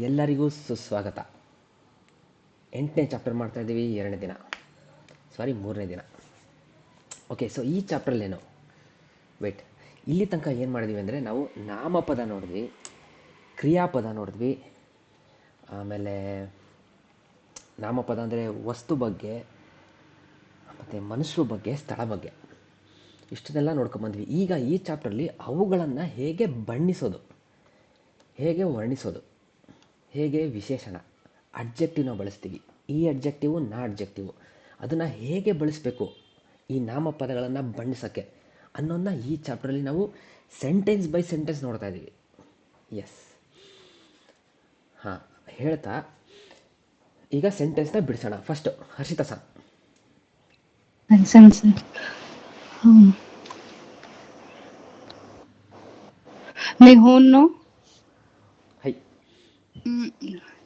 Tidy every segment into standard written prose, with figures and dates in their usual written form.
ಎಲ್ಲರಿಗೂ ಸುಸ್ವಾಗತ. 8ನೇ ಚಾಪ್ಟರ್ ಮಾಡ್ತಾ ಇದ್ದೀವಿ, 2ನೇ ದಿನ, ಸಾರಿ 3ನೇ ದಿನ. ಓಕೆ, ಸೊ ಈ ಚಾಪ್ಟ್ರಲ್ಲೇನು ವೇಟ್, ಇಲ್ಲಿ ತನಕ ಏನು ಮಾಡಿದ್ವಿ ಅಂದರೆ ನಾವು ನಾಮಪದ ನೋಡಿದ್ವಿ, ಕ್ರಿಯಾಪದ ನೋಡಿದ್ವಿ, ಆಮೇಲೆ ನಾಮಪದ ಅಂದರೆ ವಸ್ತು ಬಗ್ಗೆ, ಮತ್ತು ಮನುಷ್ಯರ ಬಗ್ಗೆ, ಸ್ಥಳ ಬಗ್ಗೆ, ಇಷ್ಟನ್ನೆಲ್ಲ ನೋಡ್ಕೊಂಬಂದ್ವಿ. ಈಗ ಈ ಚಾಪ್ಟ್ರಲ್ಲಿ ಅವುಗಳನ್ನು ಹೇಗೆ ಬಣ್ಣಿಸೋದು, ಹೇಗೆ ವರ್ಣಿಸೋದು, ಹೇಗೆ ವಿಶೇಷಣ ಅಡ್ಜೆಕ್ಟಿವ್ನ ಬಳಸ್ತೀವಿ, ಈ ಅಡ್ಜೆಕ್ಟಿವು ನಾ ಅಡ್ಜೆಕ್ಟಿವು ಅದನ್ನು ಹೇಗೆ ಬಳಸಬೇಕು ಈ ನಾಮಪದಗಳನ್ನು ಬಣ್ಣಿಸೋಕ್ಕೆ ಅನ್ನೋದನ್ನ ಈ ಚಾಪ್ಟ್ರಲ್ಲಿ ನಾವು ಸೆಂಟೆನ್ಸ್ ಬೈ ಸೆಂಟೆನ್ಸ್ ನೋಡ್ತಾ ಇದ್ದೀವಿ. ಎಸ್, ಹಾಂ, ಹೇಳ್ತಾ ಈಗ ಸೆಂಟೆನ್ಸ್ನ ಬಿಡಿಸೋಣ. First Harshita sir. Nihonno ಹೈ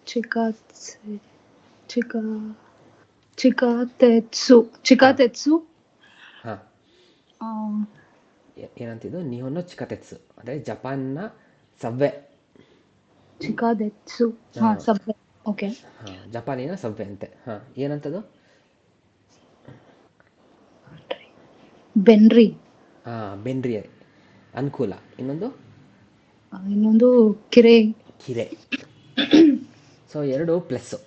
chikatetsu ಹಾಂ, ಏನಂತಿದ್ದು ನಿಹೊನ್ನೋ ಚಿಕತೆತ್ಸು ಅಂದರೆ ಜಪಾನ್ನ ಸವ್ವೆ. chikadetsu subway. Okay. ಹಾಂ, ಜಪಾನಿನ ಸವ್ವೆ ಅಂತೆ. ಹಾಂ, ಏನಂತದು? ಬೆನ್ರಿ. ಹಾಂ, ಬೆನ್ರಿ ಅನುಕೂಲ. ಇನ್ನೊಂದು ಕಿರೆ. ಸೊ ಎರಡು ಪ್ಲಸ್ಸು,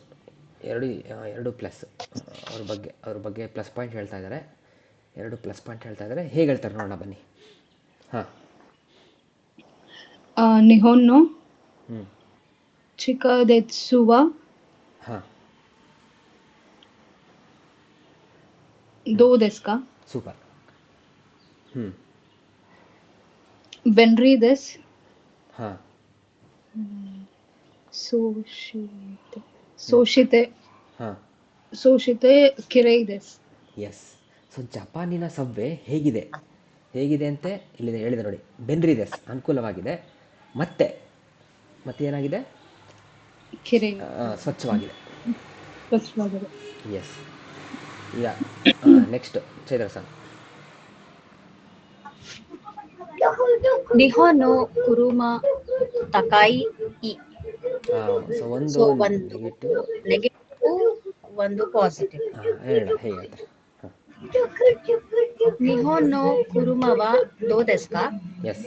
ಎರಡು ಪ್ಲಸ್. ಅವ್ರ ಬಗ್ಗೆ ಪ್ಲಸ್ ಪಾಯಿಂಟ್ ಹೇಳ್ತಾ ಇದ್ದಾರೆ, 2 ಪ್ಲಸ್ ಪಾಯಿಂಟ್ ಹೇಳ್ತಾ ಇದ್ದಾರೆ. ಹೇಗೆ ಹೇಳ್ತಾರೆ ನೋಡೋಣ ಬನ್ನಿ. ಹಾಂ, ನಿಹೊನ್ನೋ ಚಿಕದೆತ್ಸುವ ಹಾಂ, ದೋ ದೆಸ್ಕಾ. ಸೂಪರ್. ಬೆನ್ರಿ ದೆಸ್. ಹಾಂ, ಸೋಶಿತೆ ಹಾಂ, ಕಿರೈ ದೆಸ್. ಎಸ್. ಸೊ ಜಪಾನಿನ ಸವ್ವೆ ಹೇಗಿದೆ ಅಂತ ಇಲ್ಲಿ ಹೇಳಿದೆ ನೋಡಿ. ಬೆನ್ರಿ ದೆಸ್ ಅನುಕೂಲವಾಗಿದೆ, ಮತ್ತೆ ಏನಾಗಿದೆ? ಕಿರೆ ಸ್ವಚ್ಛವಾಗಿದೆ. ಎಸ್. ಈಗ ನೆಕ್ಸ್ಟ್ ಚೈತ್ರ ಸರ್. ನಿಹೊನೋ ಕುರುಮ ತಕಾಯಿ ಇ. ಸೊ ಒಂದು ನೆಗೆಟಿವ್, ಒಂದು ಪಾಸಿಟಿವ್. ಹೇಳಿ ಹೇಗೆ ಹೇಳ್ತಾರೆ? ನಿಹೊನೋ ಕುರುಮವ ದೋ ದೆಸ್ಕಾ. ಎಸ್.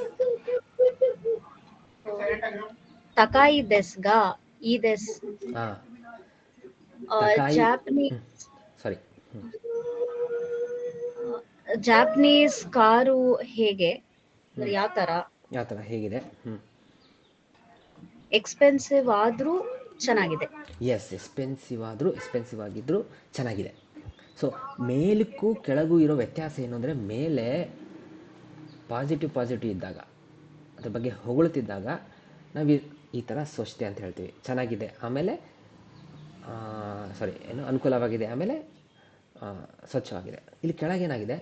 ತಕಾಯಿ ದೆಸ್ಗಾ ಈ ದೆಸ್. ಹಾಂ, ಜಾಪನೀಸ್ ಕಾರು ಹೇಗೆ, ಯಾವ ತರ ಹೇಗಿದೆ? ಎಕ್ಸ್ಪೆನ್ಸಿವ್ ಆದ್ರೂ ಚೆನ್ನಾಗಿದೆ. ಎಸ್, ಎಕ್ಸ್ಪೆನ್ಸಿವ್ ಆಗಿದ್ರೂ ಚೆನ್ನಾಗಿದೆ. ಸೊ ಮೇಲಕ್ಕೂ ಕೆಳಗೂ ಇರೋ ವ್ಯತ್ಯಾಸ ಏನು ಅಂದರೆ, ಮೇಲೆ ಪಾಸಿಟಿವ್ ಇದ್ದಾಗ, ಅದ್ರ ಬಗ್ಗೆ ಹೊಗಳ್ತಿದ್ದಾಗ ನಾವು ಈ ಥರ ಸ್ವಚ್ಛತೆ ಅಂತ ಹೇಳ್ತೀವಿ, ಚೆನ್ನಾಗಿದೆ. ಆಮೇಲೆ ಅನುಕೂಲವಾಗಿದೆ, ಆಮೇಲೆ ಸ್ವಚ್ಛವಾಗಿದೆ. ಇಲ್ಲಿ ಕೆಳಗೇನಾಗಿದೆ?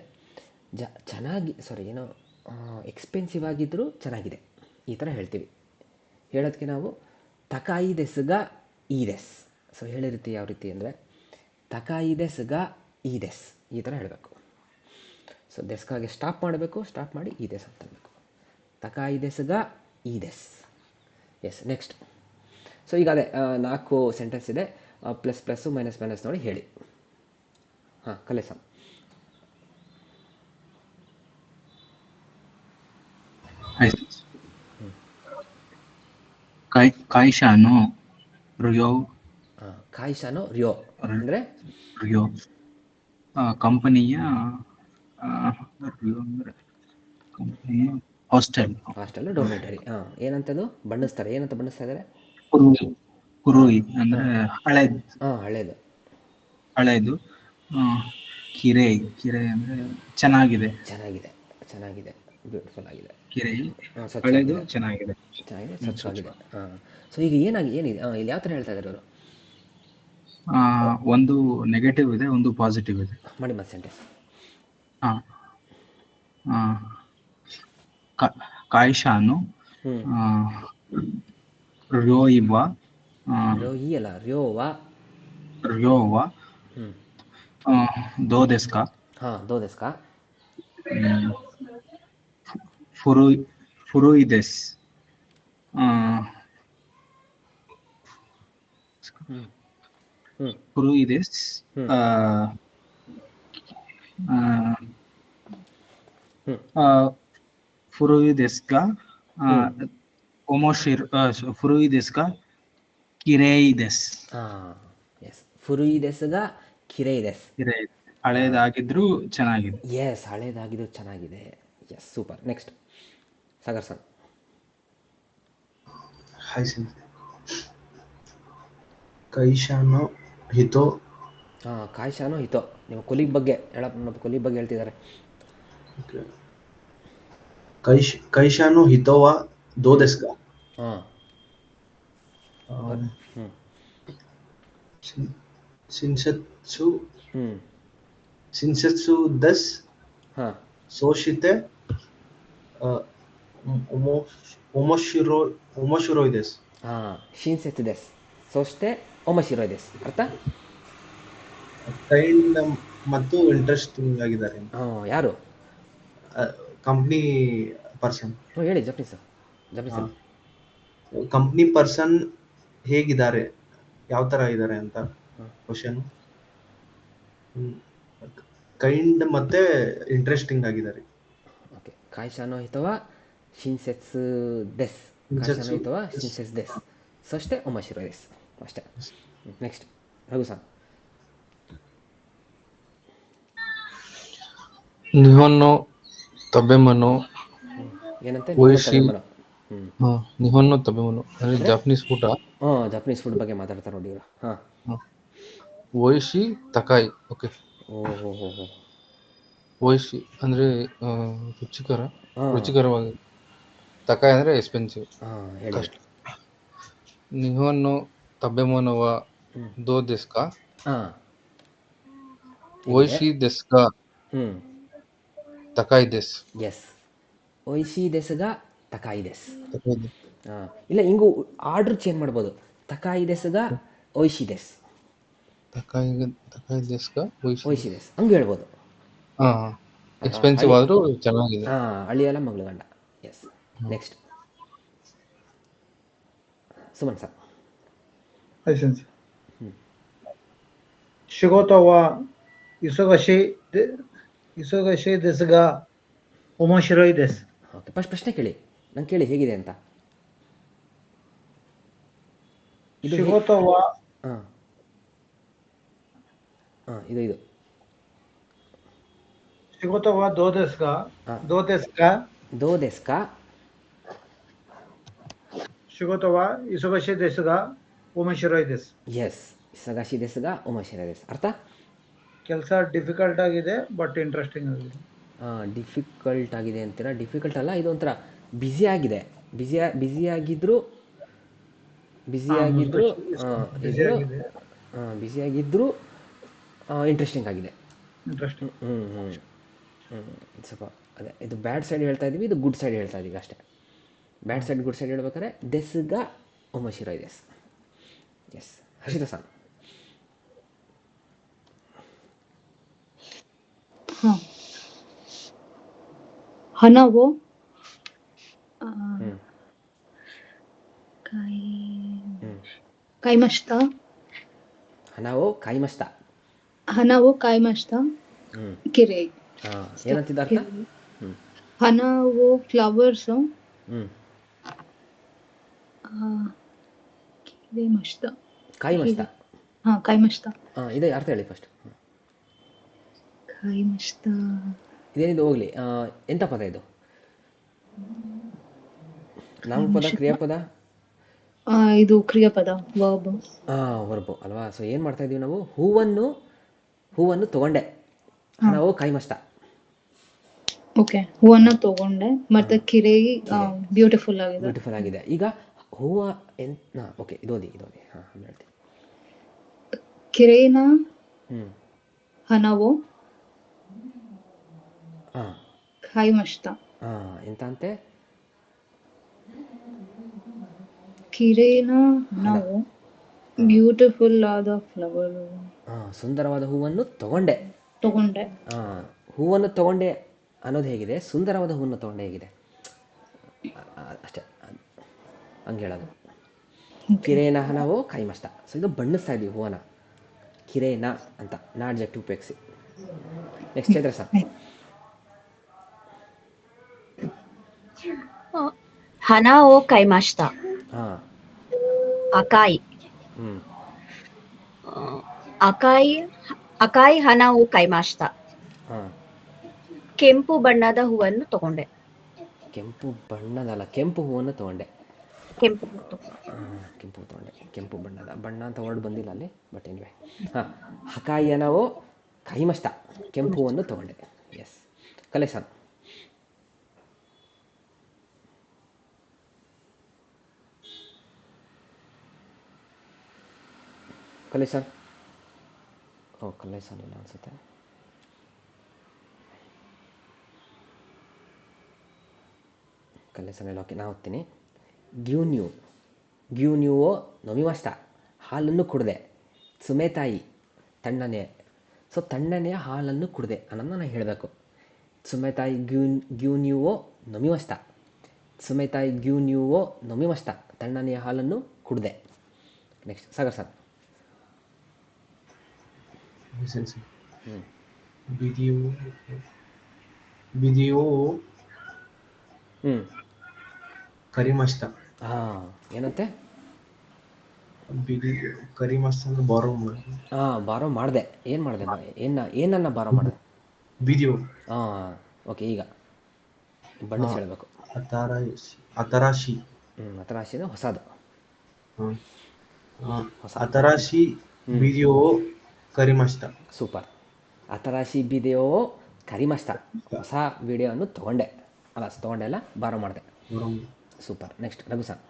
ಎಕ್ಸ್ಪೆನ್ಸಿವ್ ಆಗಿದ್ದರೂ ಚೆನ್ನಾಗಿದೆ, ಈ ಥರ ಹೇಳ್ತೀವಿ. ಹೇಳೋದಕ್ಕೆ ನಾವು ತಕಾಯಿ ದೆಸ್ಗ ಈ ದೆಸ್. ಸೊ ಹೇಳಿರ್ತೀವಿ ಯಾವ ರೀತಿ ಅಂದರೆ, ತಕಾಯಿ ದೆಸ್ಗ ಈ ದೆಸ್, ಈ ಥರ ಹೇಳಬೇಕು. ಸೊ ದೆಸ್ಕಾಗೆ ಸ್ಟಾಪ್ ಮಾಡಬೇಕು, ಸ್ಟಾಪ್ ಮಾಡಿ ಈ ದೆಸ್ ಅಂತ ಹೇಳಬೇಕು. ತಕಾಯಿ ದೆಸ್ಗ ಈ ದೆಸ್. S, next. ಸೊ ಈಗ ಅದೇ 4 ಸೆಂಟೆನ್ಸ್ ಇದೆ, ಪ್ಲಸ್ಸು ಮೈನಸ್ ನೋಡಿ ಹೇಳಿ. ಹಾಂ, ಕಲೇಸ. ಕಾಯಿಶಾನೋ ರಿಯೋ. ಕಾಯಿಶಾನೋ ರಿಯೋ ಅಂದರೆ ರಿಯೋ ಕಂಪನಿಯ ಹಾಸ್ಟೆಲ್ ಡಾರ್ಮೆಟರಿ. ಏನಂತದು ಬಣ್ಣಿಸ್ತಾರೆ? ಏನಂತ ಬಣ್ಣಿಸ್ತಾ ಇದ್ದಾರೆ? ಕುರುಯಿ ಅಂದ್ರೆ ಹಳೇದು. ಕಿರೆ ಅಂದ್ರೆ ಚೆನ್ನಾಗಿದೆ, ಬ್ಯೂಟಿಫುಲ್ ಆಗಿದೆ. ಕಿರೆ ಚೆನ್ನಾಗಿದೆ, ಸ್ವಚ್ಛವಾಗಿದೆ. ಸೊ ಈಗ ಏನಿದೆ ಇಲ್ಲಿ ಯಾವ ಥರ ಹೇಳ್ತಾ ಇದ್ದಾರೆ ಅವರು? ಒಂದು ನೆಗೆಟಿವ್ ಇದೆ, ಒಂದು ಪಾಸಿಟಿವ್ ಇದೆ. ಮಾಡಿ ಮತ್ತೆ ಸೆಂಟೆನ್ಸ್. ಕಾಯಿಶಾನು ರ್ಯೋಯಿವ ರ್ಯೋವ ದೋ ದೆಸ್ಕಾ. ದೋ ದೆಸ್ಕಾ. ಫುರುಯಿ ದೆಸ್ ಹ್ಞೂ ಹ್ಞೂ ಫುರುಯಿದೆಸ್ ಹ್ಮ್. ಹ್ಞೂ ಫುರುಯಿದೆಸ್ಗ ಒಮೋಶಿರ್ ಫುರುಯಿದೆಸ್ಗ ಕಿರೇಯಿದೆಸ್. ಹಾಂ ಎಸ್. ಫುರುಯಿದೆಸ್ಗ ಕಿರೈದೆಸ್. ಕಿರೈ ಹಳೇದಾಗಿದ್ರು ಚೆನ್ನಾಗಿದೆ. ಎಸ್, ಹಳೇದಾಗಿದ್ದು ಚೆನ್ನಾಗಿದೆ. Yes, super. Next Sagar sir. ಹಾಯ್ ಸೆನ್ಸೆ. ಕೈಶಾನೋ ಹಿತೋ. ಹಾಂ, ಕಾಯ್ಶಾನೋ ಹಿತೋ. ನಿಮ್ಮ ಕೊಲೀಗ್ ಬಗ್ಗೆ ನಮ್ಮ ಕೊಲೀಗ್ ಬಗ್ಗೆ ಹೇಳ್ತಿದ್ದಾರೆ. ಕೈಶಾನೋ ಹಿತೋವಾ ದೋ ಡೆಸ್ಕ. ಹಾಂ ಹ್ಞೂ ಶಿನ್ಸೆತ್ಸು ಹ್ಞೂ ಶಿನ್ಸೆತ್ಸು ದಸ್ ಹಾಂ ಸೋಶಿತೆ ಒಮೊಶಿರೋ ಒಮೊಶಿರೋಯ್ ದೆಸ್. ಹಾಂ, ಶಿನ್ಸೆತ್ಸು ದೆಸ್ ಸೋಷ್ಟೆ ಒಮಶಿರೋಯ್ ದೆಸ್. ಅರ್ಥ? ಕೈಂಡ್ ಮತ್ತು ಇಂಟ್ರೆಸ್ಟಿಂಗ್ ಆಗಿದ್ದಾರೆ. ಹಾಂ, ಯಾರು? Company person. ಹ್ಞೂ, ಹೇಳಿ ಜಪನೀಸ್ ಜಪನೀಸಲ್ಲಿ. ಕಂಪ್ನಿ ಪರ್ಸನ್ ಹೇಗಿದ್ದಾರೆ, ಯಾವ ತರ ಇದ್ದಾರೆ ಅಂತ ಕ್ವಶನ್. ಕೈಂಡ್ ಮತ್ತೆ ಇಂಟ್ರೆಸ್ಟಿಂಗ್ ಆಗಿದ್ದಾರೆ. ಓಕೆ. ಕಾಯ್ಶಾನೋ ಹಿತವಾ ಶಿನ್ಸೆತ್ಸು ದೆಸ್. ಕಾಯ್ಶಾನೋ ಹಿತವಾ ಶಿನ್ಸೆತ್ಸು ದೆಸ್ ಸೋಷ್ಟೆ ಒಮಶಿರೋಯ್ ದೆಸ್. ಅಷ್ಟೇ. Next Raghu sir. ನಿಹೊನ್ನೋ ತಬೆಮನೋ ಏನಂತೆ? ಓಯಿಶಿ. ಹ್ಞೂ ನಿಹೊನ್ನೋ ತಬೆಮನೋ ಅಂದರೆ ಜಾಪನೀಸ್ ಊಟ. ಹಾಂ, ಜಪನೀಸ್ ಫುಡ್ ಬಗ್ಗೆ ಮಾತಾಡ್ತಾರೆ ನೋಡಿ ಇವರು. ಹಾಂ. ಓಯಿಶಿ ತಕಾಯಿ. ಓಕೆ. ಓಹೋ ಹೋ ಹೋ. ಓಯಿಶಿ ಅಂದರೆ ರುಚಿಕರ, ಹಾಂ ರುಚಿಕರವಾಗಿ. ತಕಾಯಿ ಅಂದರೆ ಎಕ್ಸ್ಪೆನ್ಸಿವ್, ಹಾಂ, ಹೇಳಿ. ಕಷ್ಟ. ನಿಹೊನ್ನೋ ತಬೆಮನೋವ ದೋ ದೆಸ್ಕ ಹಾಂ, ಓಯಿಶಿ ದೆಸ್ಕ ಹ್ಞೂ ತಕಾಯಿ ದೆಸ್. ಎಸ್. ಒಯ್ಸಿ ದೆಸ್ಗ ತಕಾಯಿ ದೆಸ್. ತಕಾಯಿ ದೆಸ್. ಹಾಂ, ಇಲ್ಲ ಹಿಂಗೂ ಆರ್ಡ್ರ್ ಚೇಂಜ್ ಮಾಡ್ಬೋದು. ತಕಾಯಿ ದೆಸ್ಗ ಒಯ್ಸಿ ದೆಸ್. ತಕಾಯಿ ದೆಸ್ಕ ಒಯ್ಸಿ ದೆಸ್ ಹಂಗೆ ಹೇಳ್ಬೋದು. ಹಾಂ, ಎಕ್ಸ್ಪೆನ್ಸಿವ್ ಆದರೂ ಚೆನ್ನಾಗಿದೆ. ಹಾಂ, ಅಳಿಯಲ್ಲ ಮಗಳು ಗಂಡ. ಎಸ್. Next Suman sir. ಹಾಯ್ ಸೆನ್ಸೆ. ಶಿಗೋತವ ಇಸೊಗಶಿ ದೆಸ್ಗ ಒಮೊಶಿರೋಯ್ ದೆಸ್. ಓಕೆ, ಫಸ್ಟ್ ಪ್ರಶ್ನೆ ಕೇಳಿ, ನಂಗೆ ಕೇಳಿ ಹೇಗಿದೆ ಅಂತ. ಶಿಗೋತವ ಹಾಂ ಹಾಂ, ಇದು ಶಿಗೋತವ ದೋ ದೆಸ್ಗ ದೋ ದೆಸ್ಕ ದೋ ದೆಸ್ಕ ಶಿಗೋತವ ಇಸೊಗಶಿ ದೆಸ್ಗ ಒಮೊಶಿರೋಯ್ ದೆಸ್. ಎಸ್. ಇಸಗಾಶಿ ದೆಸ್ಗ ಒಮಶಿರೋಯ್ ದೆಸ್. ಅರ್ಥ? ಕೆಲಸ ಡಿಫಿಕಲ್ಟ್ ಆಗಿದೆ ಬಟ್ ಇಂಟ್ರೆಸ್ಟಿಂಗ್ ಆಗಿದೆ. ಡಿಫಿಕಲ್ಟ್ ಆಗಿದೆ ಅಂತೀರಾ? ಡಿಫಿಕಲ್ಟ್ ಅಲ್ಲ, ಇದು ಒಂಥರ ಬ್ಯುಸಿಯಾಗಿದೆ. ಬ್ಯುಸಿಯಾಗಿದ್ದರೂ ಇಂಟ್ರೆಸ್ಟಿಂಗ್ ಆಗಿದೆ. ಇಂಟ್ರೆಸ್ಟಿಂಗ್. ಸ್ವಲ್ಪ ಅದೇ, ಇದು ಬ್ಯಾಡ್ ಸೈಡ್ ಹೇಳ್ತಾ ಇದ್ದೀವಿ, ಇದು ಗುಡ್ ಸೈಡ್ ಹೇಳ್ತಾ ಇದ್ದೀವಿ ಅಷ್ಟೇ. ಬ್ಯಾಡ್ ಸೈಡ್ ಗುಡ್ ಸೈಡ್ ಹೇಳ್ಬೇಕಾದ್ರೆ ದೆಸ್ಗ ಒಮಶಿರೋಯ್ ದೆಸ್. ಎಸ್. ಹರ್ಷಿತಾ ಸರ್. ಹಣವು ಕಾಯ್ಮಷ್ಟ. ಹಣವು ಕಾಯ್ಮಷ್ಟ. ಹಣವು ಕಾಯ್ಮಷ್ಟ ಕಿರೆ. ಹಾಂ, ಏನಂತಿದ್ದ ಅರ್ಥ? ಹಣವು ಫ್ಲವರ್ಸ್. ಮಸ್ತ ಕಾಯ್ಮಷ್ಟ. ಹಾಂ, ಕಾಯ್ಮಷ್ಟ. ಹಾಂ, ಇದೆ ಅರ್ಥ ಹೇಳಿ ಫಸ್ಟ್. ಕಾಯ್ಮಷ್ಟ ಇದೇನಿದು? ಹೋಗಲಿ. ಎಂಥ ಪದ ಇದು? ನಾಮಪದ, ಕ್ರಿಯಾಪದ? ಇದು ಕ್ರಿಯಾಪದ, ವರ್ಬ್. ವರ್ಬು ಅಲ್ವಾ? ಸೊ ಏನು ಮಾಡ್ತಾ ಇದ್ದೀವಿ ನಾವು? ಹೂವನ್ನು ತಗೊಂಡೆ, ನಾವು ಕಾಯ್ಮಷ್ಟ. ಓಕೆ, ಹೂವನ್ನ ತಗೊಂಡೆ ಮತ್ತೆ ಕಿರೇಯಿ ಬ್ಯೂಟಿಫುಲ್ ಆಗಿದೆ. ಬ್ಯೂಟಿಫುಲ್ ಆಗಿದೆ. ಈಗ ಹೂವು ಓಕೆ, ಇದೋದಿ ಹಾಂ ಹೇಳ್ತೀನಿ. ಕಿರೇನ ಹಣವು ಹಾಂ ಕಾಯ್ಮಷ್ಟ. ಎಂತ ಅಂತೆ? ಕಿರೇನ ಹಣವು ಬ್ಯೂಟಿಫುಲ್ ಆದ ಫ್ಲವರ್. ಸುಂದರವಾದ ಹೂವನ್ನು ತಗೊಂಡೆ. ಹೂವನ್ನು ತಗೊಂಡೆ ಅನ್ನೋದು ಹೇಗಿದೆ? ಸುಂದರವಾದ ಹೂವನ್ನು ತಗೊಂಡೆ ಹೇಗಿದೆ? ಅಷ್ಟೇ, ಹಂಗೆ ಹೇಳೋದು. ಕಿರೇನ ಹನವೋ ಕೈಮಷ್ಟ. ಸೊ ಇದು ಬಣ್ಣಿಸ್ತಾ ಇದೀವಿ ಹೂವನ. ಕಿರೇನ ಅಂತ ನಾ ಅಡ್ಜೆಕ್ಟಿವ್ ಉಪಯೋಗಿಸಿ. Next Chaitra sir. ಹನ ಓ ಕೈಮಾಷ್ಟ. ಹಾಂ. ಅಕಾಯಿ. ಹ್ಞೂ. ಅಕಾಯಿ ಹನ ಓ ಕೈಮಾಷ್ಟ. ಹಾಂ. ಕೆಂಪು ಬಣ್ಣದ ಹೂವನ್ನು ತಗೊಂಡೆ. ಕೆಂಪು ಬಣ್ಣದಲ್ಲ, ಕೆಂಪು ಹೂವನ್ನು ತೊಗೊಂಡೆ. ಕೆಂಪು ಕೆಂಪು ತೊಗೊಂಡೆ. ಕೆಂಪು ಬಣ್ಣದ ಬಣ್ಣ ಅಂತ ವರ್ಡ್ ಬಂದಿಲ್ಲ ಅಲ್ಲಿ, ಬಟ್ ಎನಿವೆ. ಹಾಂ. ಹಕಾಯಿಯನವೋ ಕೈಮಷ್ಟ. ಕೆಂಪು ಹೂವನ್ನು ತೊಗೊಂಡೆ. ಎಸ್. ಕಲೆ ಸರ್. ಕಲೆ ಸರ್. ಓ, ಕಲೆ ಸರ್ ಇಲ್ಲ ಅನಿಸುತ್ತೆ. ಕಲೆ ಸರ್ ಇಲ್ಲ. ಓಕೆ, ನಾ ಓದ್ತೀನಿ. ಗ್ಯೂನ್ಯೂವೋ ನೊಮಿಮಷ್ಟ. ಹಾಲನ್ನು ಕುಡಿದೆ. ಸುಮೇತಾಯಿ ತಣ್ಣನೆ. ಸೊ ತಣ್ಣನೆಯ ಹಾಲನ್ನು ಕುಡಿದೆ ಅನ್ನೋದನ್ನ ನಾನು ಹೇಳಬೇಕು. ಸುಮೇತಾಯಿ ಗ್ಯೂನ್ಯೂವೋ ನೊಮಿಮಷ್ಟ. ಸುಮೇತಾಯಿ ಗ್ಯೂನ್ಯೂವೋ ನೊಮಿಮಷ್ಟ. ತಣ್ಣನೆಯ ಹಾಲನ್ನು ಕುಡಿದೆ. Next Sagar sir. ಬಿದಿಯೋ ಹ್ಞೂ. ಕರಿಮಷ್ಟ. ಹಾಂ, ಏನಂತೆ? ಕರಿಮಷ್ಟ ಅಂದ್ರೆ ಬಾರೋ. ಹಾಂ, ಬಾರೋ ಮಾಡಿದೆ. ಏನು ಮಾಡಿದೆ? ಏನನ್ನ ಬಾರೋ ಮಾಡಿದೆ? ಬಿದಿಯೋ. ಹಾಂ, ಓಕೆ. ಈಗ ಬಣ್ಣಿಸಿ ಹೇಳಬೇಕು. ಅತರಾಶಿ. ಅತರಾಶಿ ಅಂದರೆ ಹೊಸದು. ಅತರಾಶಿ ಬಿದಿಯೋ ಕರಿಮಷ್ಟ. ಸೂಪರ್. ಅತರಾಶಿ ಬಿದೆಯೋ ಕರಿಮಷ್ಟ. ಹೊಸ ವಿಡಿಯೋವನ್ನು ತೊಗೊಂಡೆ. ತೊಗೊಂಡೆ ಅಲ್ಲ, ಬಾರೋ ಮಾಡಿದೆ. ಸೂಪರ್. Next Raghu sir.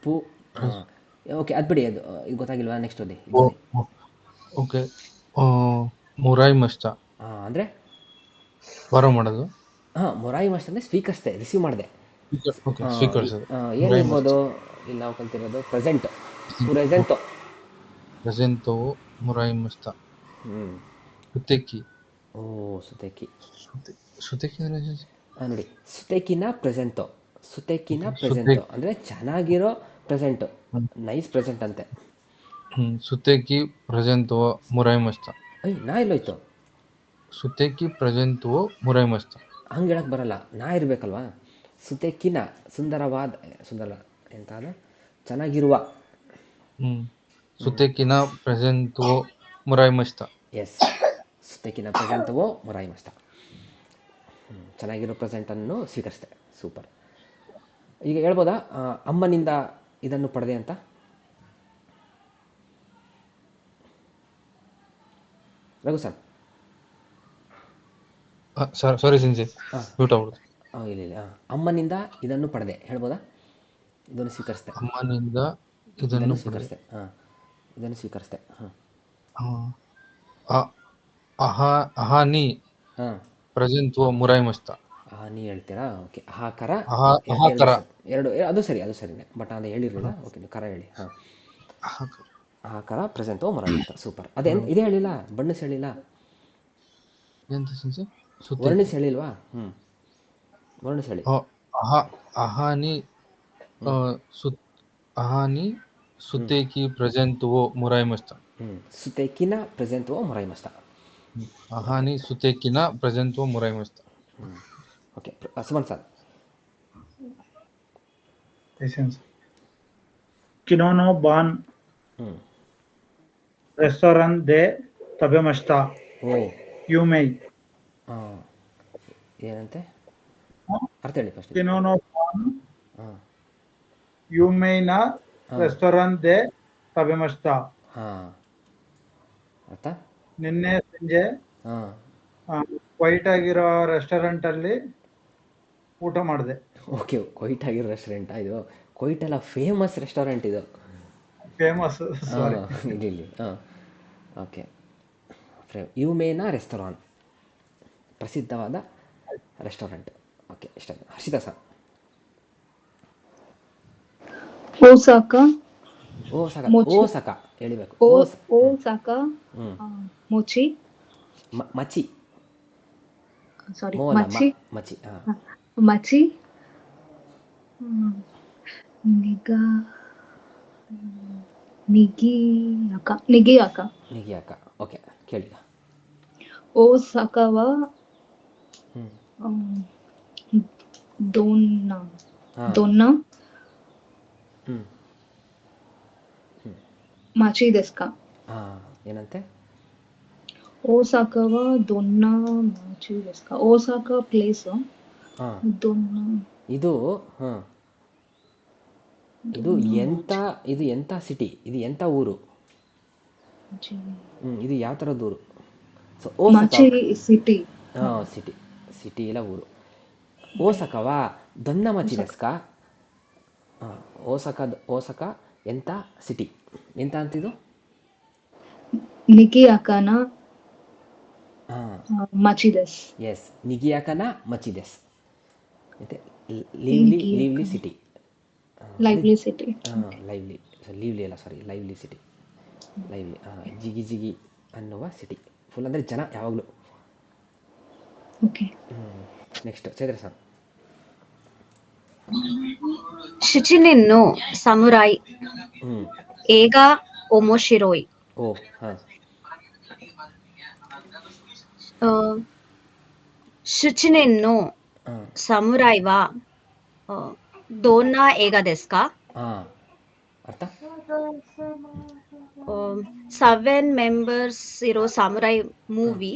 ಪೂ. ಓಕೆ, ಅದು ಬಿಡಿ. ಅದು ಇದು ಗೊತ್ತಾಗಿಲ್ವಾ? ನೆಕ್ಸ್ಟ್ ಓದಿ. ಓಕೆ. ಮುರಾಯಿ ಮಷ್ಟ ಅಂದರೆ ಬಾರೋ ಮಾಡೋದು. ಹಾಂ, ಮೊರಾಯಿ ಮಸ್ಟ್ ಅಂದರೆ ಸ್ವೀಕರಿಸಿದೆ, ರಿಸೀವ್ ಮಾಡಿದೆ. ಸ್ವೀಕರಿಸೋದು. ಏನಿರ್ಬೋದು? ಇಲ್ಲಿ ನಾವು ಕಲ್ತಿರೋದು ಪ್ರೆಸೆಂಟ್. ಪ್ರೆಸೆಂಟೋ ಮುರಾಯಿ ಮಷ್ಟ. ಸುತೇಕಿ. ಓ, ಸುತೇಕಿ. ಸುತೇಕಿ ಅಂದ್ರೆ ನೋಡಿ, ಸುತೇಕಿನ ಪ್ರೆಸೆಂಟೋ. ಸುತೇಕಿನ ಪ್ರೆಸೆಂಟೋ ಅಂದರೆ ಚೆನ್ನಾಗಿರೋ ಪ್ರೆಸೆಂಟು, ನೈಸ್ ಪ್ರೆಸೆಂಟ್ ಅಂತೆ. ಸುತೇಕಿ ಪ್ರೆಸೆಂಟೋ ಮುರಾಯಿ ಮಷ್ಟ. ನಾ ಎಲ್ಲೋಯ್ತು? ಸುತೇಕಿ ಪ್ರೆಸೆಂಟೋ ಮುರಾಯಿ ಮಷ್ಟ. ಹಂಗೆ ಹೇಳಕ್ಕೆ ಬರಲ್ಲ, ನಾ ಇರಬೇಕಲ್ವಾ? ಸುತೇಕಿನ ಸುಂದರ ಎಂತ ಅದು? ಚೆನ್ನಾಗಿರುವ. ಸುತೇಕಿನ ಪ್ರೆಸೆಂಟೋ ಮುರಾಯಿ ಮಷ್ಟ. ಎಸ್, ಸುತೇಕಿನ ಪ್ರೆಸೆಂಟವೋ ಮುರಾಯಿ ಮಷ್ಟ. ಚೆನ್ನಾಗಿರೋ ಪ್ರೆಸೆಂಟನ್ನು ಸ್ವೀಕರಿಸಿದೆ. ಸೂಪರ್. ಈಗ ಹೇಳ್ಬೋದಾ ಅಮ್ಮನಿಂದ ಇದನ್ನು ಪಡೆದೆ ಅಂತ? ರಘು ಸರ್. ಸಾರಿ ಸಿಂಜೆ, ಮ್ಯೂಟ್ ಆಗ್ಬಿಡ್ತು. ಇಲ್ಲ. ಅಮ್ಮನಿಂದ ಇದನ್ನು ಪಡೆದೆ ಹೇಳ್ಬೋದಾ? ಇದನ್ನು ಸ್ವೀಕರಿಸಿದೆ. ಅಮ್ಮನಿಂದ ಇದನ್ನು ಸ್ವೀಕರಿಸಿದೆ. ಇದನ್ನು ಸ್ವೀಕರಿಸಿದೆ. ಅಹಾನಿ ಪ್ರೆಸೆಂಟೋ ಮುರಾಯಿ ಮಷ್ಟ. ನೀ ಹೇಳ್ತೀರಾ? ಓಕೆ. ಅಹಾಕರ. ಎರಡು ಅದು ಸರಿನೇ, ಬಟ್ ಅದು ಹೇಳಿರಲಿಲ್ಲ. ಓಕೆ, ನೀವು ಕರ ಹೇಳಿ. ಅಹಾಕರ ಪ್ರೆಸೆಂಟೋ ಮುರಾಯಿ ಮಷ್ಟ. ಸೂಪರ್. ಇದೇ ಹೇಳಿಲ್ಲ, ಬಣ್ಣಿಸಿ ಹೇಳಿಲ್ಲ, ವರ್ಣಿಸಿ ಹೇಳಿಲ್ವಾ? ವರ್ಣಿಸಿ ಹೇಳಿ. ಅಹಾನಿ ಸುತೇಕಿ ಪ್ರೆಸೆಂಟೋ ಮುರಾಯಿ ಮಷ್ಟ. ಸುತೇಕಿನ ಪ್ರೆಸೆಂಟೋ ಮುರಾಯಿ ಮಷ್ಟ. ಅಹಾನಿ ಸುತೇಕಿನ ಪ್ರೆಸೆಂಟೋ ಮುರಾಯಿ ಮಷ್ಟ. Okay, Suman sir. ಕಿನೋನೋ ಬಾನ್ ರೆಸ್ಟೋರೆಂಟ್ ದೆ ತಬೆ ಮಷ್ಟ. ಯುಮೈ. ಏನಂತೆ? ಅರ್ಥ ಹೇಳಿ ಫಸ್ಟ್. ಕಿನೋನೋ ಬಾನ್ ಯುಮೈನ ರೆಸ್ಟೋರೆಂಟ್ ದೆ ತಬೆ ಮಷ್ಟ. ಅರ್ಥ? ನಿನ್ನೆ ಸಂಜೆ ವೈಟ್ ಆಗಿರೋ ರೆಸ್ಟೋರೆಂಟ್ ಅಲ್ಲಿ ಊಟ ಮಾಡಿದೆ. ಓಕೆ, ಕ್ವೈಟ್ ಆಗಿರೋ ರೆಸ್ಟೋರೆಂಟ್ ಇದು? ಕ್ವೈಟ್ ಅಲ್ಲ, ಫೇಮಸ್ ರೆಸ್ಟೋರೆಂಟ್ ಇದು. ಫೇಮಸ್. ಇಲ್ಲಿ ಓಕೆ. ಯುಮೇನ ರೆಸ್ಟೋರೆಂಟ್, ಪ್ರಸಿದ್ಧವಾದ ರೆಸ್ಟೋರೆಂಟ್. ಓಕೆ, ಇಷ್ಟ. ಹರ್ಷಿತಾ ಸರ್. ಓಸಾಕ ಹೇಳಿಬೇಕು. ಓಸಾಕ ಮೊಚಿ. ಮಚಿ. ಸಾರಿ ಮೋ ಅಲ್ಲ ಮಚಿ ಮಚಿ ಹಾಂ ಮಚಿ ಹ್ಮ್, ನಿಗ ನಿಗಿ ನಿಗಿಯಾಕ ನಿಗಿಯಾಕ. ಓಕೆ, ಕೇಳಿ. ಓಸಾಕವ ಹ್ಞೂ ದೋನ್ನ ಹಾಂ ದೊನ್ನ ಹ್ಞೂ ಹ್ಞೂ ಮಾಚಿ ದೆಸ್ಕಾ ಹಾಂ ಏನಂತೆ? ಓಸಾಕವ ದೊನ್ನ ಮಾಚಿ ದೆಸ್ಕಾ ಓಸಾಕ ಪ್ಲೇಸ್ ಹಾಂ ದೊನ್ನ ಇದು ಹಾಂ ಇದು ದೊನ್ನ ಎಂಥ ಇದು ಎಂಥ ಸಿಟಿ, ಇದು ಎಂಥ ಊರು? ಮಾಚಿ ಇದು ಯಾವ ಥರದ್ದು ಊರು? ಸೊ ಮಾಚಿ ಸಿಟಿ ಹಾಂ ಸಿಟಿ ಇಲ್ಲ ಊರು. ಓಸಕವಾ ದೊನ್ನ ಮಚಿ ಓಸಾಕ ದೆಸ್ಕಾ? ಹಾಂ ಓಸಕ ಎಂಥ ಸಿಟಿ, ಎಂಥ ಅಂತಿದು? ನಿಗಿಯಾಕನ ಹಾಂ ಮಾಚಿ ದೆಸ್ ಎಸ್, ನಿಗಿಯಾಕನ ಮಚಿ ದೆಸ್. ಮತ್ತೆ ಲೀವ್ಲಿ ನಿಗಿಯಾಕ city. Lively city lively sorry lively city. Lively ಜಿಗಿ ಜಿಗಿ ಅನ್ನುವ ಸಿಟಿ. ಫುಲ್ ಅಂದರೆ ಜನ ಯಾವಾಗಲೂ. Okay next Chaitra sir. ಶಿಚಿನಿನ್ನು ಸಮುರಾಯ್ ಹ್ಞೂ ಏಗ ಒಮೋಶಿರೋಯ್. ಓ ಹಾಂ ಶಿಚಿನಿನ್ನು ಹಾಂ ಸಮುರಾಯ್ ವಾ ದೋನ್ನ ಏಗ ದೆಸ್ಕಾ? ಹಾಂ ಅರ್ಥ? 7 ಮೆಂಬರ್ಸ್ ಇರೋ ಸಮುರಾಯ್ ಮೂವಿ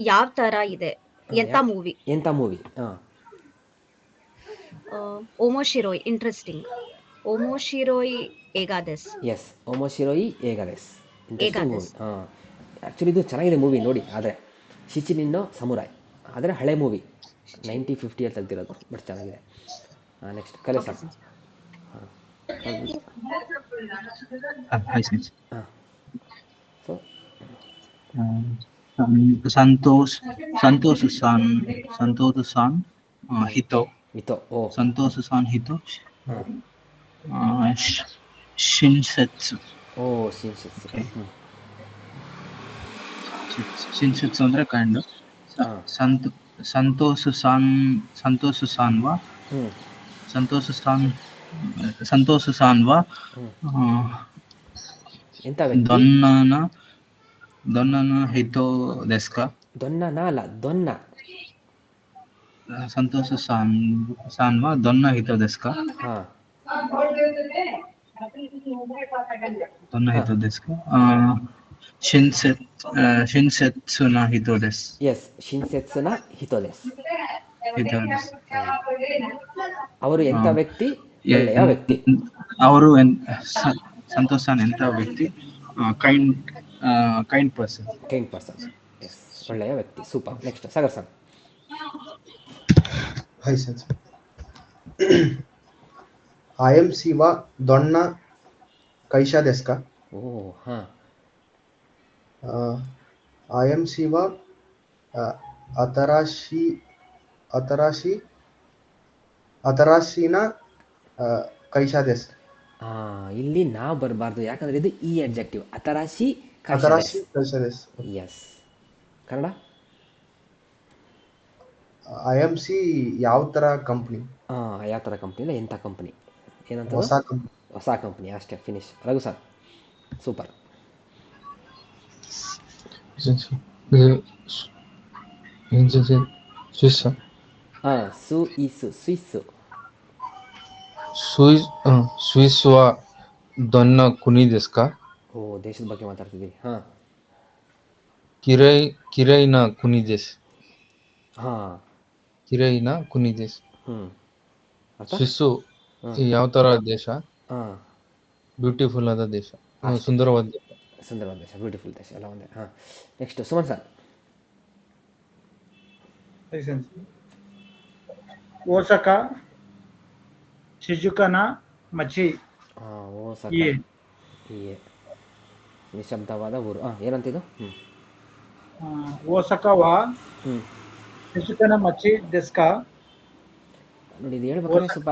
ಯಾವ ತರ ಇದೆ, ಎಂತ ಮೂವಿ? ಎಂಥ ಮೂವಿ? ಹಾಂ ಓಮೋಶಿರೋಯ್ ಇಂಟ್ರೆಸ್ಟಿಂಗ್. ಓಮೋಶಿರೋಯ್ ಏಗಾದೆಸ್. ಎಸ್, ಓಮೋಶಿರೋಯಿ ಏಗರೆಸ್. Interesting movie. ಏಗಾದೆಸ್. ಹಾಂ ಆ್ಯಕ್ಚುಲಿ ಇದು ಚೆನ್ನಾಗಿದೆ ಮೂವಿ ನೋಡಿ. ಆದರೆ ಶಿಚಿನಿನ್ನೋ ಸಮುರಾಯ್ ಆದರೆ ಹಳೆ ಮೂವಿ 1950 ತೆಗ್ದಿರೋದು, ಬಟ್ ಚೆನ್ನಾಗಿದೆ. ನೆಕ್ಸ್ಟ್ ಕಲೆ ಸರ್. ಹಾಂ Hi, Sens. ಹಾಂ ಸೊ ಸಂತೋಷ್ ಸಾನ್ ಹಿತೋ. ಇತೋ ಓ ಸಂತೋಷ್ ಸಾನ್ ಹಿತೋ. ಹಾಂ ಶಿನ್ಸೆಟ್ಸು. ಓ ಶಿನ್ಶಿಟ್ಸು. ಹ್ಞೂ ಶಿನ್ಸೆಟ್ಸು ಅಂದರೆ ಕೈಂಡು. ಹಾಂ ಸಂತೋಷ್ ಸಾನ್ವಾ ಹ್ಞೂ ಸಂತೋಷ್ ಸಾನ್ವಾ ಹ್ಞೂ ಎಂಥ ವ್ಯಕ್ತಿ? ದೊನ್ನನ ಹಿತೋ ದೆಸ್ಕಾ? ದೊನ್ನನ ಅಲ್ಲ ದೊನ್ನ. ಸಂತೋಷ್ ಸಾನ್ವಾ ದೊನ್ನ ಹಿತೋ ದೆಸ್ಕಾ? ಹಾಂ ದೊನ್ನ ಹಾಂ ಹಿತೋ ದೆಸ್ಕಾ? ಶಿನ್ಸೆಟ್ಸುನ ಹಿತೋ ದೆಸ್. ಎಸ್, ಶಿನ್ಸೆಟ್ಸುನ ಹಿತೋದೆಸ್. ಹಿತೋ ದೆಸ್. ಅವರು ಎಂಥ ವ್ಯಕ್ತಿ? ಒಳ್ಳೆಯ ವ್ಯಕ್ತಿ. ಅವರು ಸಂತೋಷ್ ಸಾನ್ ಎಂಥ ವ್ಯಕ್ತಿ? Kind person. Kind person. Yes, ಒಳ್ಳೆಯ ವ್ಯಕ್ತಿ. ಸೂಪರ್. Next Sagar sir. ಹೈ ಸೆನ್ಸ್. ಐ ಎಮ್ ಶಿವ ದೊನ್ನ ಕೈಶಾ ದೆಸ್ಕಾ? ಓ ಹಾಂ ಐ ಎಮ್ ಶಿವ ಅತರಾಶಿನ ಕೈಶಾ ದೆಸ್. ಇಲ್ಲಿ ನಾವು ಬರಬಾರ್ದು, ಯಾಕಂದರೆ ಇದು ಈ ಅಡ್ಜೆಕ್ಟಿವ್ ಅತರಾಶಿ ಅತರಾಶಿ ಕೈಶಾ ದೆಸ್. ಎಸ್. ಕನ್ನಡ ಐ ಎಮ್ ಸಿ ಯಾವ ಥರ ಕಂಪ್ನಿ? ಯಾವ ಥರ ಕಂಪ್ನಿ ಇಲ್ಲ, ಎಂಥ ಕಂಪ್ನಿ ಏನಂತ? ಹೊಸ ಕಂಪ್ನಿ. ಹೊಸ ಕಂಪ್ನಿ. ಅಷ್ಟೇ, finish. Raghu sir. Super. Swiss ಹಾಂ ಸ್ವಿಸ್ಸು. ಸ್ವಿಸ್ ವಾ ದೊನ್ನ ಕುನಿ ದೆಸ್ಕಾ? ಓ ದೇಶದ ಬಗ್ಗೆ ಮಾತಾಡ್ತಿದ್ದೀವಿ. ಹಾಂ ಕಿರೈನ ಕುನಿ ದೆಸ್. ಹಾಂ ಕಿರೈನ ಕುನಿ ದೆಸ್. ಹ್ಞೂ ಅರ್ಥ? ಸ್ವಿಸ್ಸು ಹಾಂ ಯಾವ ಥರ ದೇಶ? ಹಾಂ ಬ್ಯೂಟಿಫುಲ್ ಆದ ದೇಶ, ಅಷ್ಟೇ, ಸುಂದರವಾದ ದೇಶ. ಸುಂದರವಾದ ದೇಶ, ಬ್ಯೂಟಿಫುಲ್ ದೇಶ ಎಲ್ಲ ಒಂದೇ. ಹಾಂ ನೆಕ್ಸ್ಟ್ ಸುಮನ್ ಸರ್. ಓಸಕ ಶಿಜುಕನ ಮಚಿ ಹಾಂ ಓಸಕ ಇಯೆ. ಇಯೆ ನಿಶಬ್ದವಾದ ಊರು. ಏನಂತಿದು? ಹ್ಞೂ ಓಸಕವಾ ಹ್ಞೂ ಶಿಜುಕನ ಮಚಿ ದೆಸ್ಕಾ? ನೋಡಿ ಇದು ಹೇಳ್ಬೇಕಾದ್ರೆ ಸ್ವಲ್ಪ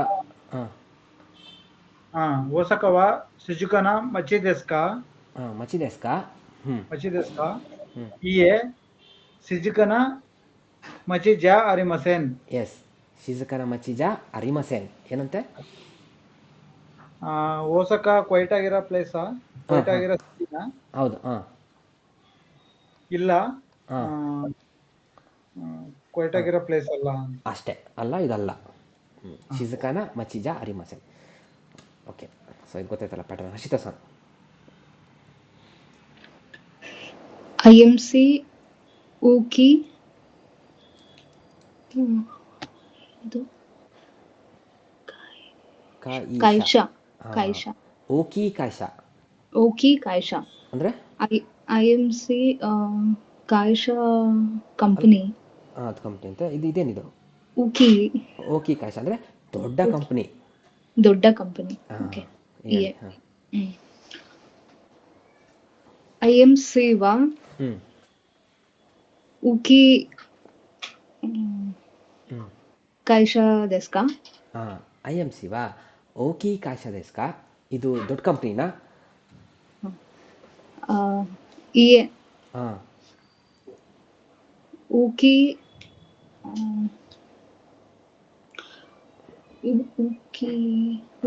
ಓಸಕವಾ ಶಿಜುಕನ ಮಚಿ ದೆಸ್ಕಾ? ಮಚಿ ದೆಸ್ಕಾ? ಹ್ಞೂ ಮಚಿ ದೆಸ್ಕಾ? ಹ್ಞೂ ಇಯೆ ಶಿಜುಕನ ಮಚಿಜಾ ಅರಿಮಸೇನ್. ಎಸ್, ಶಿಜುಕಾನ ಮಚಿಜಾ ಅರಿಮಸೆನ್. ಏನಂತೆ? ಓಸಕ ಕ್ವೈಟ್ ಆಗಿರೋ ಪ್ಲೇಸಾ? ಕ್ವೈಟ್ ಆಗಿರೋ ಸಿಟಿನಾ? ಹೌದು. ಹಾಂ ಇಲ್ಲ, ಹಾಂ ಕ್ವೈಟ್ ಆಗಿರೋ ಪ್ಲೇಸ್ ಅಲ್ಲ. ಅಷ್ಟೇ, ಅಲ್ಲ ಇದಲ್ಲ. ಶಿಜುಕಾನ ಮಚಿಜಾ ಅರಿಮಸೆನ್. ಓಕೆ, ಸೊ ಇದು ಗೊತ್ತಾಯ್ತಲ್ಲ pattern. Harshita sir. IMC Oki ಇದು ಕೈಶಾ. ಕೈಶಾ ಓಕಿ ಕಾಯ್ಶಾ ಓಕಿ ಕೈಶಾ ಅಂದರೆ IMC ಕೈಶಾ ಕಂಪನಿ. ಅದು ಕಂಪ್ನಿ ಅಂತ. ಇದೇನಿದು? ಓಕಿ ಓಕಿ ಕಾಯ್ಶಾ ಅಂದರೆ ದೊಡ್ಡ ಕಂಪ್ನಿ. ದೊಡ್ಡ ಕಂಪನಿ. ಓಕೆ. IMC ವಾ ಉಕಿ ಕೈಶಾ ದೇಸ್ಕಾ? IMC ವಾ ಓಕಿ ಕಾಯ್ಶಾ ದೇಸ್ಕಾ? ಇದು ದೊಡ್ಡ ಕಂಪ್ನಿನಾ? ಇಎ ಹಾಂ ಉಕಿ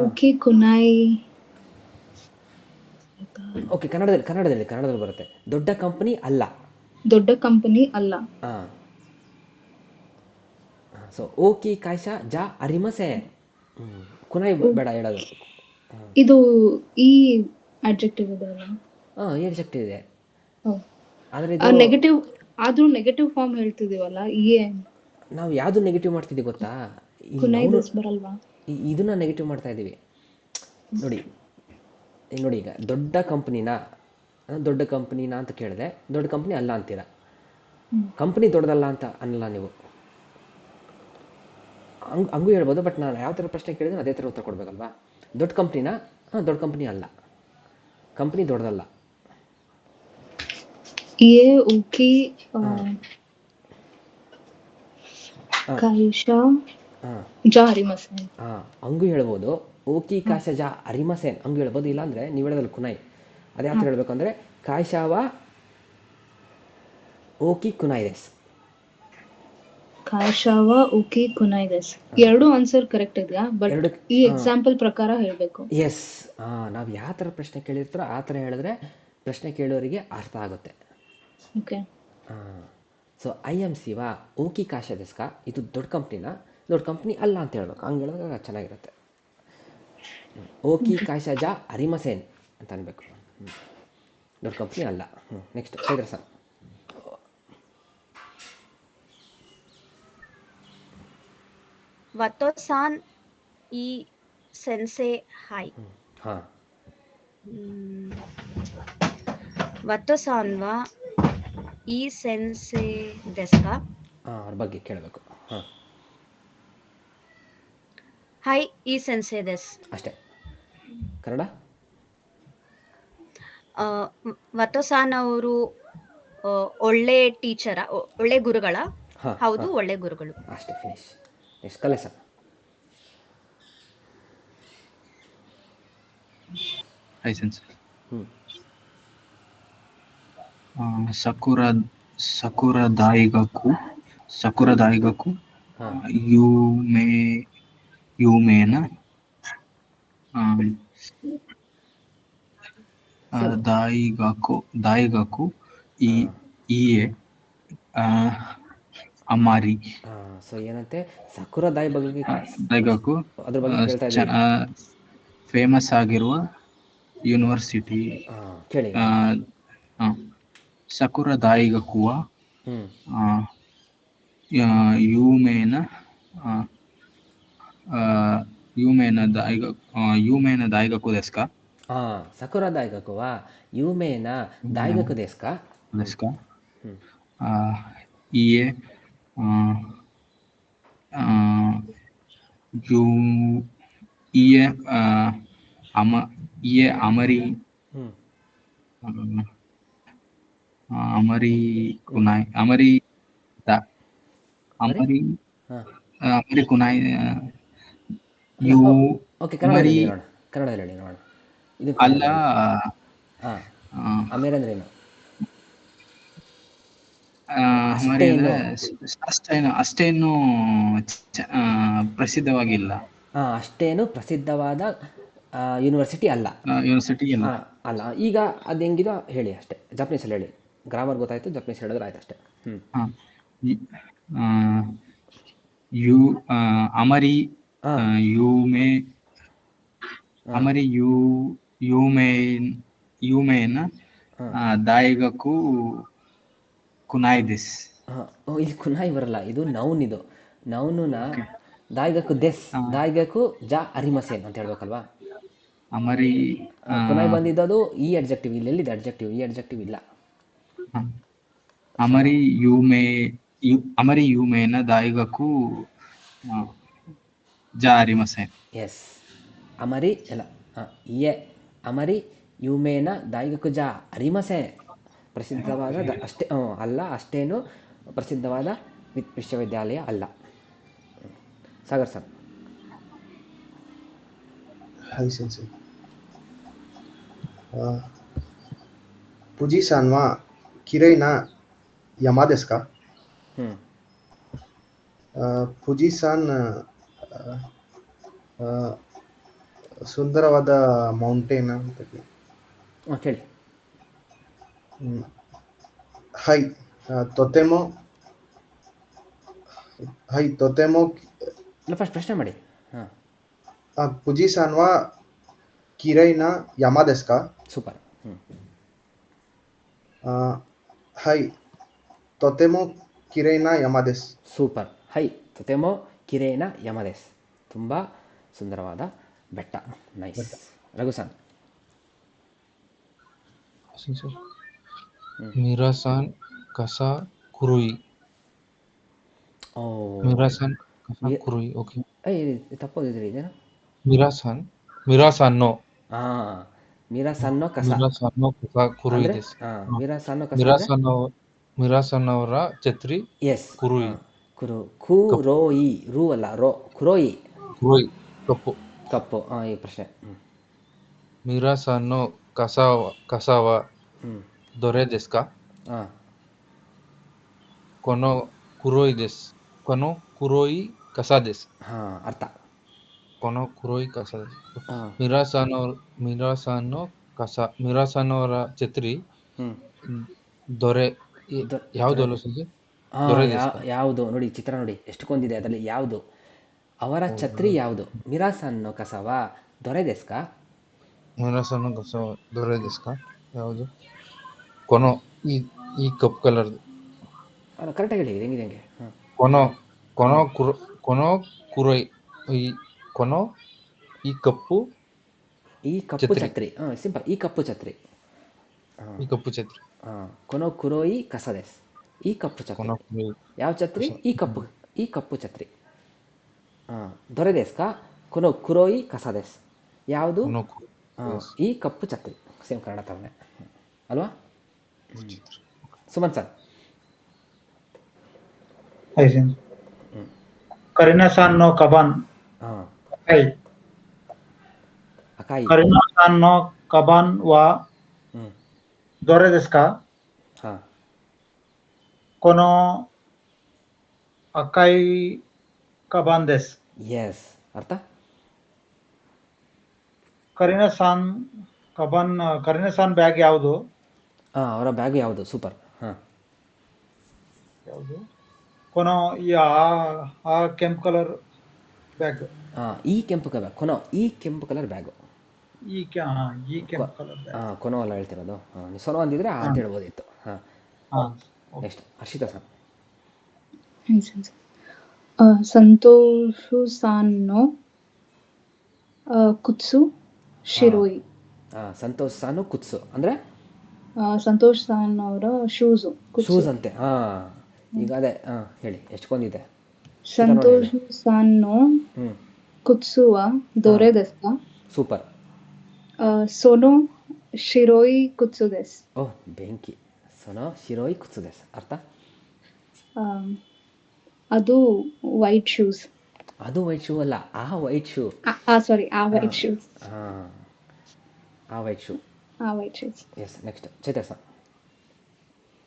ಉಕಿ ಕುನಾಯ್. ಓಕೆ, ಕನ್ನಡದಲ್ಲಿ ಬರುತ್ತೆ. ದೊಡ್ಡ ಕಂಪನಿ ಅಲ್ಲ. ದೊಡ್ಡ ಕಂಪನಿ ಅಲ್ಲ. ಹಾಂ, ಸೊ ಓಕಿ ಕಾಯ್ಶಾ ಜಾ ಅರಿಮಸೆನ್. ಕುನಾಯ್ ಬೇಡ ಹೇಳೋದು. ಇದು ಈ ಅಡ್ಜೆಕ್ಟಿವ್ ಇದೆ ಅಲ್ಲ? ಏನು ಶಕ್ತಿ ಇದೆ. ಹ್ಮ್. ಆದರೆ ಇದು ನೆಗೆಟಿವ್ ಆದ್ರೂ ನೆಗೆಟಿವ್ ಫಾರ್ಮ್ ಹೇಳ್ತಿದೀವಲ್ಲ, ಇಎ. ನಾವು ಯಾವುದು ನೆಗೆಟಿವ್ ಮಾಡ್ತಿದ್ದೀವಿ ಗೊತ್ತಾ? ಕುನಾಯ್ ದಿಸ್ ಬರಲ್ವಾ? ಇದನ್ನ ನೆಗೆಟಿವ್ ಮಾಡ್ತಾ ಇದ್ದೀವಿ. ನೋಡಿ ಈಗ ದೊಡ್ಡ ಕಂಪ್ನಿನಾ ಅಂತ ಕೇಳಿದೆ, ದೊಡ್ಡ ಕಂಪ್ನಿ ಅಲ್ಲ ಅಂತೀರಾ. ಕಂಪ್ನಿ ದೊಡ್ಡದಲ್ಲ ಅಂತ ಅನ್ನಲ್ಲ ನೀವು. ಹಂಗೂ ಹೇಳ್ಬೋದು, ಬಟ್ ನಾನು ಯಾವ ಥರ ಪ್ರಶ್ನೆ ಕೇಳಿದ್ರೆ ಅದೇ ಥರ ಉತ್ತರ ಕೊಡಬೇಕಲ್ವಾ? ದೊಡ್ಡ ಕಂಪ್ನಿನಾ? ದೊಡ್ಡ ಕಂಪ್ನಿ ಅಲ್ಲ, ಕಂಪ್ನಿ ದೊಡ್ಡದಲ್ಲ. ಇಎ ಉಕಿ ಕೈಶಾ ಜಾ ಅರಿಮಸೆನ್. ಹಂಗೂ ಹೇಳ್ಬೋದು. ಓಕಿ ಕಾಯ್ಶಾ ಜಾ ಅರಿಮಸೆನ್ ಹಂಗೂ ಹೇಳ್ಬೋದು. ಇಲ್ಲಾಂದರೆ ನೀವು ಹೇಳೋದಲ್ಲ ಕುನಾಯ್. ಅದು ಯಾವ ಥರ ಹೇಳಬೇಕು ಅಂದರೆ ಕಾಯ್ಶಾವಾ ಓಕಿ ಕುನಾಯ್ ದೇಸ್. ಕಾಯ್ಶಾವಾ ಓಕಿ ಕುನಾಯ್ ದೇಸ್. ಎರಡು ಆನ್ಸರ್ ಕರೆಕ್ಟ್ ಇದೆಯಾ? ಬಟ್ ಈ ಎಕ್ಸಾಂಪಲ್ ಪ್ರಕಾರ ಹೇಳಬೇಕು. ಎಸ್, ನಾವು ಯಾವ ಥರ ಪ್ರಶ್ನೆ ಕೇಳಿರ್ತಾರೋ ಆ ಥರ ಹೇಳಿದ್ರೆ ಪ್ರಶ್ನೆ ಕೇಳೋರಿಗೆ ಅರ್ಥ ಆಗುತ್ತೆ. ಓಕೆ. ಸೊ IMC ವಾ ಓಕಿ ಕಾಯ್ಶಾ ದೇಸ್ಕಾ? ಇದು ದೊಡ್ಡ ಕಂಪ್ನಿನಾ? ದೊಡ್ಡ ಕಂಪ್ನಿ ಅಲ್ಲ ಅಂತ ಹೇಳ್ಬೇಕು. ಹಂಗೆ ಹೇಳಿದಾಗ ಚೆನ್ನಾಗಿರುತ್ತೆ. ಓಕಿ ಕಾಯ್ಶಾ ಜಾ ಅರಿಮಸೆನ್ ಅಂತ ಅನ್ಬೇಕು. ದೊಡ್ಡ ಕಂಪ್ನಿ ಅಲ್ಲ. Next Chaitra sir. ವತೋಸಾನ್ ಈ ಸೆನ್ಸೆ ಹೈ. ಹಾಂ ವತೋಸಾನ್ ವಾ ಈ ಸೆನ್ಸೆ ದೆಸ್ಕಾ? ಅವ್ರ ಬಗ್ಗೆ ಕೇಳಬೇಕು. ಹಾಂ, ಹೈ ಈ ಸೆನ್ಸೆ ದೆಸ್. ಅಷ್ಟೇ. ಕನ್ನಡ? ವತೋಸಾನ್ ಅವರು ಒಳ್ಳೆ ಟೀಚರ, ಒಳ್ಳೆ ಗುರುಗಳ? ಹೌದು, ಒಳ್ಳೆ ಗುರುಗಳು. ಅಷ್ಟೇ, ಫಿನಿಶ್. ನೆಕ್ಸ್ಟ್ ಕಲೆ ಸರ್. ಸಕುರ ದಾಯಿಗಕು ಯುಮೇನ ದಾಯಿಗಕು ಇಯೆ ಅಮಾರಿ. ಸೊ ಏನಂತೆ? ಸಕುರ ದಾಯಿಗಕು ಅದ್ರ ಬಗ್ಗೆ ಕೇಳ್ತಾ ಇದ್ದೀವಿ. ಫೇಮಸ್ ಆಗಿರುವ ಯೂನಿವರ್ಸಿಟಿ. ಕೇಳಿ. ಸಕುರ ದಾಯಿಗಕುವ ಯುಮೇನ ದಾಯಿಗಕು ದೇಸ್ಕಾ? ಸಕುರ ದಾಯಿಗಕು ವಾ ಯುಮೇನ ದಾಯಿಗಕು ದೇಸ್ಕಾ? ಇಯೆ ಅಮರಿ ಕುನಾಯ್. ಅಮರಿ ಕುನಾಯ್. ಓಕೆ, ಕನ್ನಡದಲ್ಲಿ ಹೇಳಿ ನೋಡೋಣ. ಇದು ಅಲ್ಲ. ಅಮೇರ್ ಅಂದ್ರೇನು? ಹಮಾರಿ ಅಂದ್ರೆ ಅಷ್ಟೇನು ಅಷ್ಟೇನು ಪ್ರಸಿದ್ಧವಾಗಿಲ್ಲ. ಅಷ್ಟೇನು ಪ್ರಸಿದ್ಧವಾದ ಯೂನಿವರ್ಸಿಟಿ ಅಲ್ಲ. ಯೂನಿವರ್ಸಿಟಿ ಇಲ್ಲ. ಅಲ್ಲ. ಈಗ ಅದು ಹೆಂಗಿದೋ ಹೇಳಿ ಅಷ್ಟೇ, ಜಪನೀಸಲ್ಲಿ ಹೇಳಿ. ಗ್ರಾಮರ್ ಗೊತ್ತಾಯ್ತು, ಜಪನೀಸ್ ಹೇಳಿದ್ರೆ ಆಯ್ತು ಅಷ್ಟೇ. ಯು ಅಮರಿ ಹಾ. ಯುಮೆ ಅಮರಿ ಯುಮೇನ ದಾಯಿಗಕು ಕುನಾಯ್ದಿಸ್. ಇಲ್ಲಿ ಕುನಾಯಿ ಬರಲ್ಲ, ಇದು ನೌನ್. ಇದು ನೌನುನ ದಾಯಿಗಕು ದೆಸ್, ದಾಯಿಗಕು ಜಾ ಅರಿಮಸೇನ್ ಅಂತ ಹೇಳ್ಬೇಕಲ್ವಾ. ಅಮರಿ ಕುನಾಯಿ ಬಂದಿದ್ದದು ಈ ಅಡ್ಜೆಕ್ಟಿವ್. ಇಲ್ಲೆಲ್ಲಿದೆ ಅಡ್ಜೆಕ್ಟಿವ್? ಈ ಅಡ್ಜೆಕ್ಟಿವ್ ಇಲ್ಲ. ಅಮರಿ ಯುಮೇನ ದಾಯಿಗಕು ಜಾ ಅರಿಮಸೇನ್. ಎಸ್. ಅಮರಿ ಎಲ್ಲ ಎ ಅಮರಿ ಯುಮೇನ ದಾಯಿಗಕು ಜಾ ಅರಿಮಸೆ. ಪ್ರಸಿದ್ಧವಾದ ಅಷ್ಟೇ ಅಲ್ಲ, ಅಷ್ಟೇನು ಪ್ರಸಿದ್ಧವಾದ ವಿಶ್ವವಿದ್ಯಾಲಯ ಅಲ್ಲ. Sagar sir. Hi sensei. Fuji-san wa kirei na yama desu ka? Fuji-san ಸುಂದರವಾದ ಮೌಂಟೇನ್ ಅಂತ ಕೇಳಿ. ಹೈ ತೊತೆಮೋ ಫಸ್ಟ್ ಪ್ರಶ್ನೆ ಮಾಡಿ. ಫುಜಿಸಾನ್ ವಾ ಕಿರೈನ ಯಮಾ desu ka? ಸೂಪರ್. ಹೈ ತೊತೆಮೋ ಕಿರೈನ ಯಮಾ desu. ಸೂಪರ್. ಹೈ ತೊತೆಮೋ ಕಿರೇನ ಯಮದೆಸ್. ತುಂಬ ಸುಂದರವಾದ ಬೆಟ್ಟ. ನೈಸ್. ರಘುಸಾನ್. ಮಿರಾಸಾನ್ ಕಸಾ ಕುರುಯಿ. ಮಿರಾಸಾನ್ ಕಸಾ ಕುರುಯಿ. ಓಕೆ. ತಪ್ಪೋದಿದ್ರಿ ಇದೇನು? ಮಿರಾಸಾನ್ನೋ ಮಿರಾಸಾನ್ನೋ ಕಸ. ಮಿರಾಸಾನ್ನೋ ಕಸಾ ಕುರುಯಿ ದೇಸ್. ಮಿರಾಸಾನ್ ಅವರ ಛತ್ರಿ ಕುರುಯಿ. ಕುರೋಯಿ. ರೂ ಅಲ್ಲ, ರೋ. ಕುರೋಯಿ. ಕಪ್ಪು. ಕಪ್ಪು. ಈ ಪ್ರಶ್ನೆ. ಮಿರಾಸಾನ್ನೋ ಕಸಾವ ದೊರೆ ದೇಸ್ ಕಾ? ಕೊನೋ ಕುರೋಯಿ ದೇಸ್. ಕೊನೋ ಕುರೋಯಿ ಕಸಾ ದೇಸ್. ಅರ್ಥ. ಕೊನೋ ಕುರೋಯಿ ಕಸಾ ದೇಸ್. ಮಿರಾಸಾನ್ ಅವರ ಛತ್ರಿ ದೊರೆ. ಯಾವುದು ಅಲ್ಲ ಸಂಜೆ? ಯಾವುದು ನೋಡಿ, ಚಿತ್ರ ನೋಡಿ ಎಷ್ಟೊಂದಿದೆ ಅದರಲ್ಲಿ. ಯಾವುದು ಅವರ ಛತ್ರಿ? ಯಾವುದು? ಮಿರಾಸಾನ್ನೋ ಕಸವ ದೊರೆ ದೇಸ್ಕಾ? ಮಿರಾಸಾನ್ನೋ ಕಸವ ದೊರೆ ದೇಸ್ಕಾ ಯಾವುದು? ಕೊನೋ ಈ ಕಪ್ ಕಲರ್. ಕರೆಕ್ಟಾಗಿ ಹೇಳಿ, ಹೆಂಗಿದೆ ಹೆಂಗೆ? ಕೊನೋ ಕುರೋಯ್. ಕೊನೋ ಈ ಕಪ್ಪು ಛತ್ರಿ. ಸಿಂಪಲ್. ಈ ಕಪ್ಪು ಛತ್ರಿ. ಕೊನೋ ಕುರೋಯಿ ಕಸದೆಸ್. ಈ ಕಪ್ಪು ಛತ್ರಿ. ಯಾವ ಛತ್ರಿ? ಈ ಕಪ್ಪು ಛತ್ರಿ. ದೊರೆ ದೇಸ್ಕಾ? ಕೊನೋ ಕುರೋಯಿ ಕಸದೆಸ್. ಯಾವುದು? ಈ ಕಪ್ಪು ಛತ್ರಿ. ಸೇಮ್ ಕನ್ನಡ ತರನೇ ಅಲ್ವಾ? ಸುಮನ್ ಸರ್. ಕರಿನಾಸಾನ್ ನೋ ಕಬಾನ್. ಅಕಾಯಿ. ಕರಿನಾಸಾನ್ ನೋ ಕಬಾನ್ ವಾ ದೊರೆ desu ka? ಕೊನೋ ಅಕಾಯಿ ಕಬಾನ್ ದೇಸ್. ಎಸ್. ಅರ್ಥ? ಕರಿನಾಸಾನ್ ಬ್ಯಾಗ್ ಯಾವುದು? ಅವರ ಬ್ಯಾಗ್ ಯಾವುದು? ಸೂಪರ್. ಯಾವುದು? ಕೊನೋ ಆ ಕೆಂಪು ಕಲರ್ ಬ್ಯಾಗ್. ಈ ಕೆಂಪು ಕಲರ್. ಕೊನೋ ಈ ಕೆಂಪು ಕಲರ್ ಬ್ಯಾಗು. ಈ ಕೆಂಪು ಕಲರ್ ಬ್ಯಾಗ್. ಕೊನೋ ಅಲ್ಲ ಹೇಳ್ತಿರೋದು. ನೀವು ಸೊನೋ ಅಂದಿದ್ರೆ ಅಂತ ಹೇಳ್ಬೋದಿತ್ತು. Next Harshita sir. ಸಂತೋಷು ಸಾನ್ನೋ ಕುತ್ಸು ಶಿರೋಯಿ. ಸಂತೋಷ್ ಸಾನು ಕುತ್ಸು ಅಂದ್ರೆ ಸಂತೋಷ್ ಸಾನ್ ಅವರ ಶೂಸ್ ಅಂತೆ. ಈಗ ಅದೇ ಹೇಳಿ, ಎಷ್ಟೊಂದಿದೆ. ಸಂತೋಷ್ ಸಾನ್ನೋ ಕುತ್ಸುವ ದೊರೆ desu ka? ಸೂಪರ್. ಸೊನೋ ಶಿರೋಯಿ ಕುತ್ಸು desu. ಓಹ್ ಬೆಂಕಿ. ಸೊನೋ ಶಿರೋಯಿ ಕುತ್ಸು desu. ಅರ್ಥ? ಅದು ವೈಟ್ ಶೂಸ್. ಅದು ವೈಟ್ ಶೂ ಅಲ್ಲ, ಆ ವೈಟ್ ಶೂ. ಸಾರಿ, ಆ ವೈಟ್ ಶೂಸ್. ಆ ವೈಟ್ ಶೂ. ಆ white shoes. Yes. Next Chaitra sir.